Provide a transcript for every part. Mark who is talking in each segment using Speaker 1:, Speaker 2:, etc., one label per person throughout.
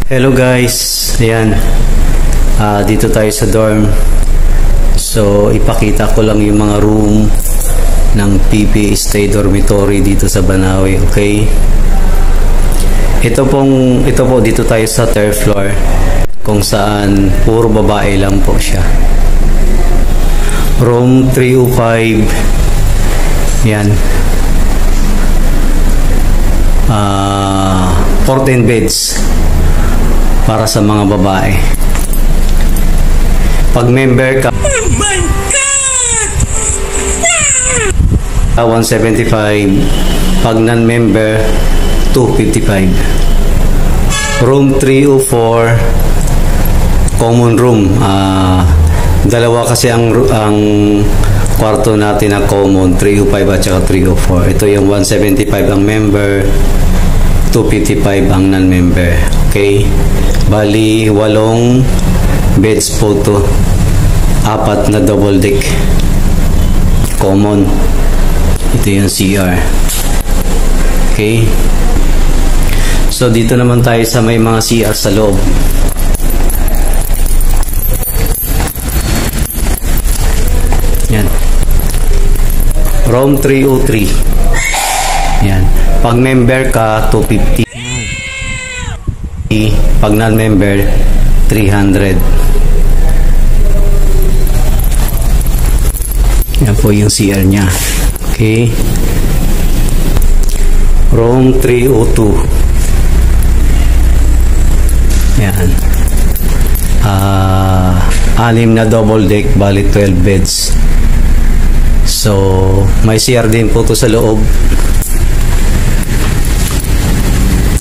Speaker 1: Hello guys, ayan, dito tayo sa dorm. So ipakita ko lang yung mga room ng PPA Stay Dormitory dito sa Banawe, okay? Ito po, dito tayo sa third floor kung saan puro babae lang po siya. Room 305, yan, 14 beds para sa mga babae. Pag member ka, oh my God! 175. Pag non-member, 255. Room 304, common room. Dalawa kasi ang kwarto natin na common, 305 at saka 304. Ito yung 175 ang member, 255 ang non-member. Okay? Bali, 8 beds po to. 4 na double deck. Common. Ito yung CR. Okay? So, dito naman tayo sa may mga CR sa loob. Yan. Room 303. Yan. Pag member ka, 250. Pag non-member, 300. Yan po yung CR nya. Okay. Room 302. Yan. 6 na double deck, bali 12 beds. So, may CR din po to sa loob.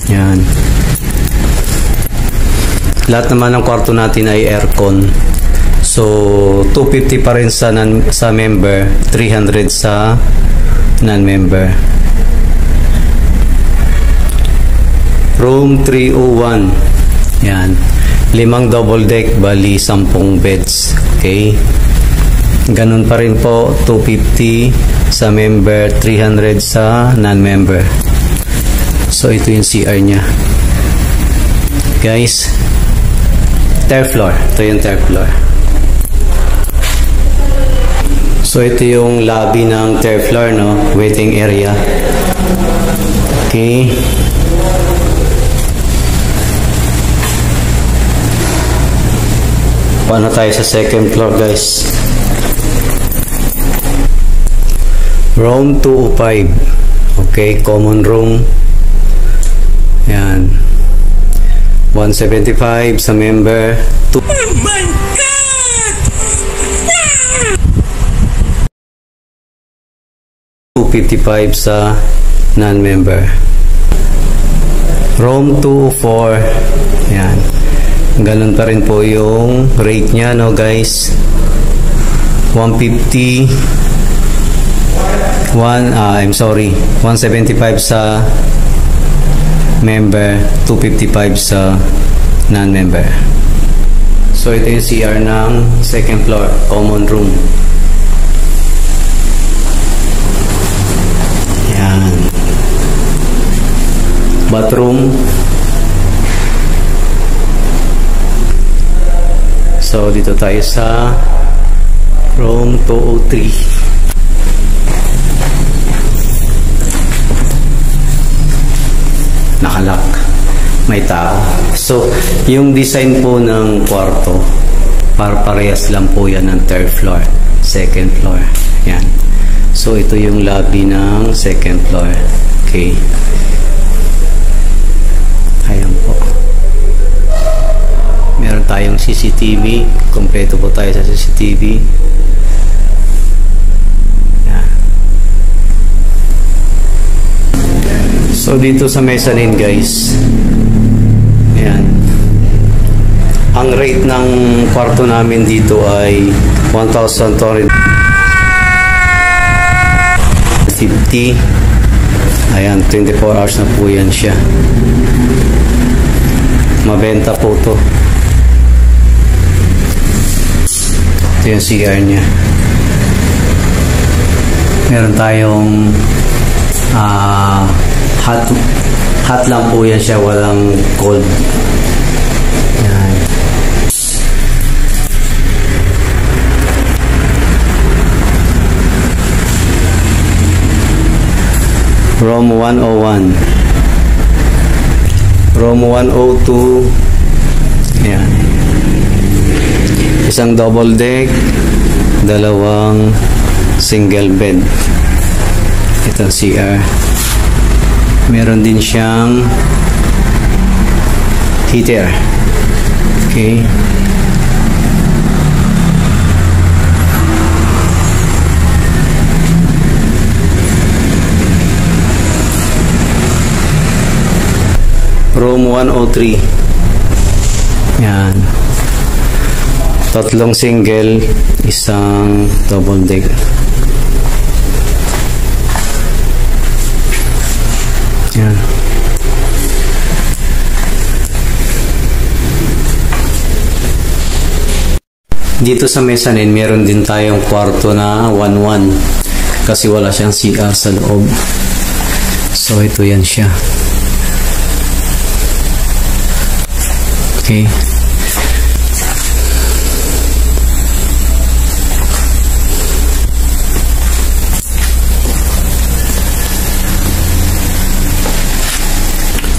Speaker 1: Yan. Lahat naman ng kwarto natin ay aircon. So, 250 pa rin sa member, 300 sa non-member. Room 301. Yan. 5 double deck, bali 10 beds. Okay. Ganun pa rin po, 250 sa member, 300 sa non-member. So, ito yung CR nya. Guys, third floor. Ito yung third floor. So, ito yung lobby ng third floor, no? Waiting area. Okay. Paano tayo sa second floor, guys? Room 205. Okay, common room. Yan. 175 sa member. Oh my God! 255 sa non-member. Room 204. Yan. Ganun pa rin po yung rate nya, no guys? 150. 175 sa member, 255 sa non-member. So, ito yung CR ng second floor, common room. Yan. Bathroom. So, dito tayo sa room 203. Nakalock, may tao. So, yung design po ng kwarto, parehas lang po yan ng third floor, second floor. Yan. So, ito yung lobby ng second floor. Okay. Ayan po. Meron tayong CCTV. Kompleto po tayo sa CCTV. So, dito sa mezzanine, guys, ayan, ang rate ng kwarto namin dito ay 1,250. Ayan, 24 hours na po yan siya. Mabenta po to. Ito yung CR nya. Meron tayong hot lang po yan siya, walang cold. Room 101. Room 102. Yan. Isang double deck, dalawang single bed. Ito CR. Meron din siyang heater. Okay. Room 103. Yan. Tatlong single, isang double deck. Yan. Dito sa mezzanine, meron din tayong kwarto na 1-1 kasi wala siyang CR sa loob. So, ito yan siya. Okay.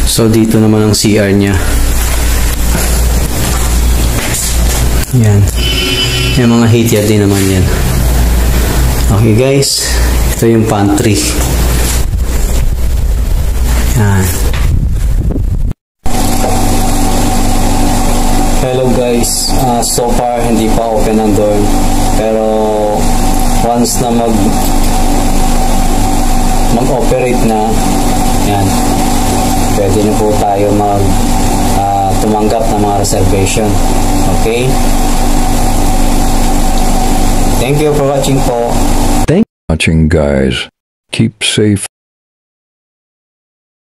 Speaker 1: So, dito naman ang CR niya. Yan. Yung mga heater din naman yan. Okay guys. Ito yung pantry. Yan. Hello guys. So far, hindi pa open ang door. Pero, once na mag-operate na, yan. Pwede na po tayo tumanggap ng mga reservation. Okay? Thank you for watching po.
Speaker 2: Thanks for watching, guys. Keep safe.